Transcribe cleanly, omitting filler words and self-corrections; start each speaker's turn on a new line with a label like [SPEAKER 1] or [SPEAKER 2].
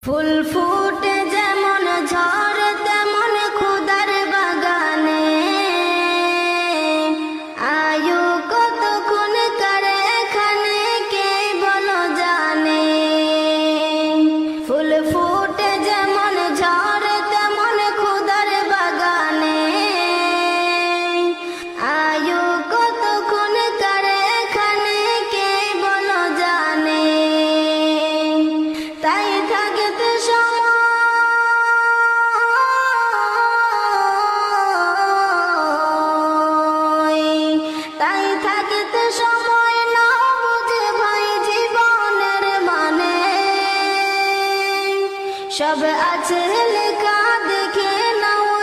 [SPEAKER 1] ফুল ফুটে যেমন ঝড় তেমন খুদার বাগানে, আয়ু কতক্ষণ কারে এখানে কে বলো জানে। ফুল ফুটে যেমন ঝড় তেমন খুদার বাগানে, আয়ু কতক্ষণ কারে এখানে কে বলো জানে। তাই থাকতে তাই থাকতে সময় না বুঝে ভাই জীবনের মানে, সব আছে লেখা দেখে নাও